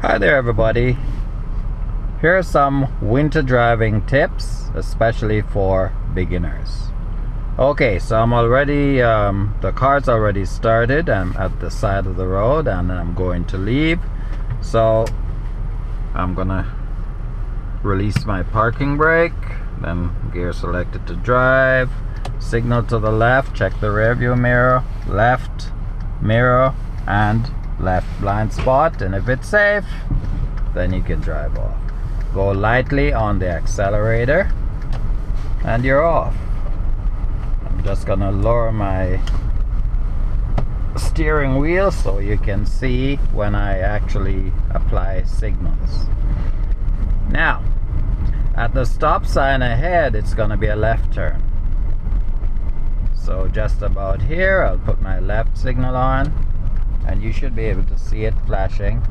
Hi there everybody. Here are some winter driving tips, especially for beginners. Okay, so I'm already, the car's already started. I'm at the side of the road and I'm going to leave. So I'm gonna release my parking brake, then gear selected to drive, signal to the left, check the rear view mirror, left mirror and left blind spot, and if it's safe then you can drive off. Go lightly on the accelerator and you're off. I'm just gonna lower my steering wheel so you can see when I actually apply signals. Now at the stop sign ahead it's gonna be a left turn, so just about here I'll put my left signal on and you should be able to see it flashing.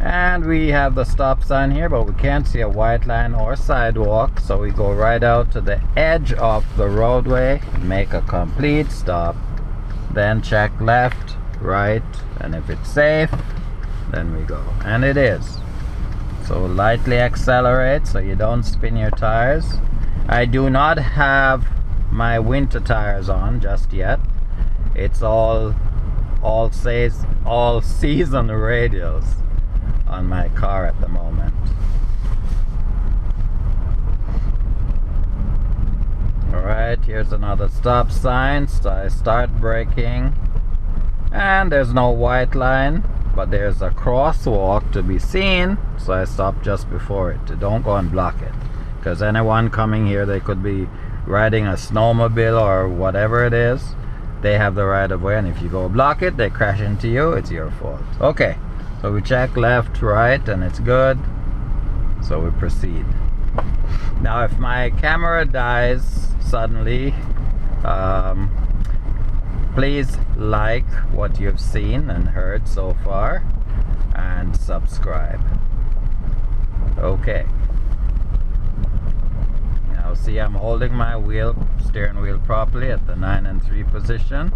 And we have the stop sign here, but we can't see a white line or sidewalk, so we go right out to the edge of the roadway, make a complete stop, then check left, right, and if it's safe then we go, and it is. So lightly accelerate so you don't spin your tires. I do not have my winter tires on just yet. It's all season radials on my car at the moment. Alright, here's another stop sign, so I start braking and there's no white line, but there's a crosswalk to be seen, so I stop just before it. Don't go and block it, because anyone coming here, they could be riding a snowmobile or whatever it is. They have the right of way, and if you go block it, they crash into you, it's your fault. Okay, so we check left, right, and it's good, so we proceed. Now if my camera dies suddenly, please like what you've seen and heard so far and subscribe. Okay, now see, I'm holding my steering wheel properly at the 9 and 3 position,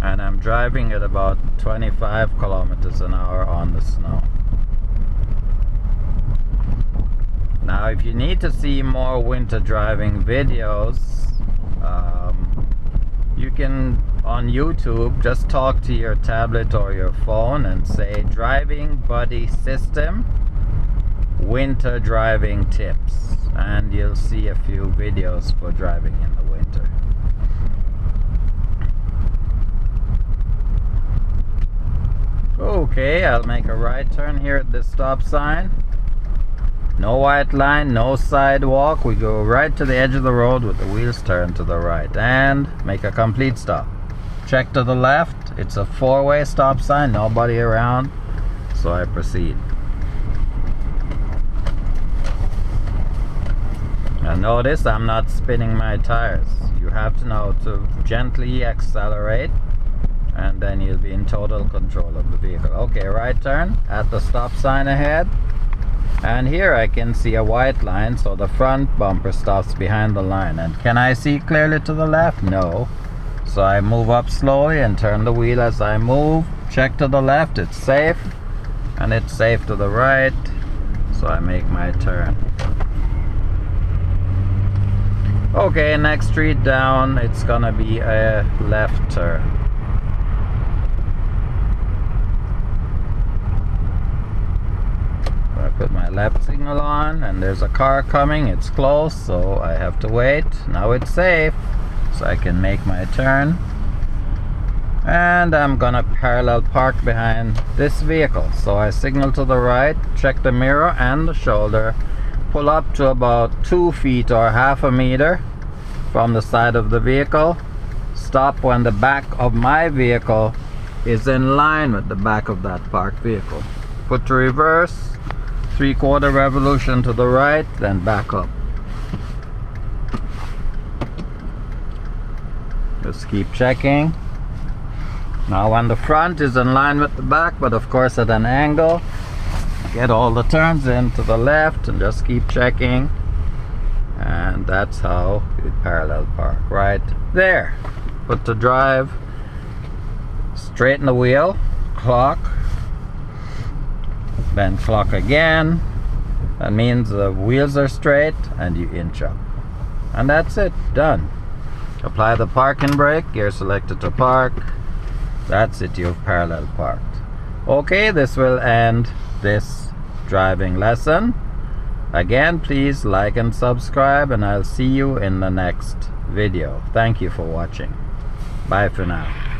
and I'm driving at about 25 kilometers an hour on the snow. Now if you need to see more winter driving videos, you can, on YouTube, just talk to your tablet or your phone and say Driving Buddy System winter driving tips, and you'll see a few videos for driving in the winter. Okay, I'll make a right turn here at this stop sign. No white line, no sidewalk. We go right to the edge of the road with the wheels turned to the right and make a complete stop. Check to the left. It's a four-way stop sign, nobody around, so I proceed. Now notice I'm not spinning my tires. You have to know to gently accelerate, and then you'll be in total control of the vehicle. Okay, right turn at the stop sign ahead, and here I can see a white line, so the front bumper stops behind the line. And can I see clearly to the left? No. So I move up slowly and turn the wheel as I move. Check to the left, it's safe, and it's safe to the right, so I make my turn. Okay, next street down, it's gonna be a left turn. I put my left signal on and there's a car coming, it's close, so I have to wait. Now it's safe, so I can make my turn. And I'm gonna parallel park behind this vehicle. So I signal to the right, check the mirror and the shoulder, pull up to about 2 feet or half a meter from the side of the vehicle, stop when the back of my vehicle is in line with the back of that parked vehicle. Put to reverse, 3/4 revolution to the right, then back up. Just keep checking. Now when the front is in line with the back, but of course at an angle, get all the turns in to the left and just keep checking, and that's how you parallel park right there. Put to drive, straighten the wheel, clock, Then clock again. That means the wheels are straight and you inch up. And that's it, done. Apply the parking brake, gear selected to park. That's it, you've parallel parked. Okay, this will end this driving lesson. Again, please like and subscribe, and I'll see you in the next video. Thank you for watching. Bye for now.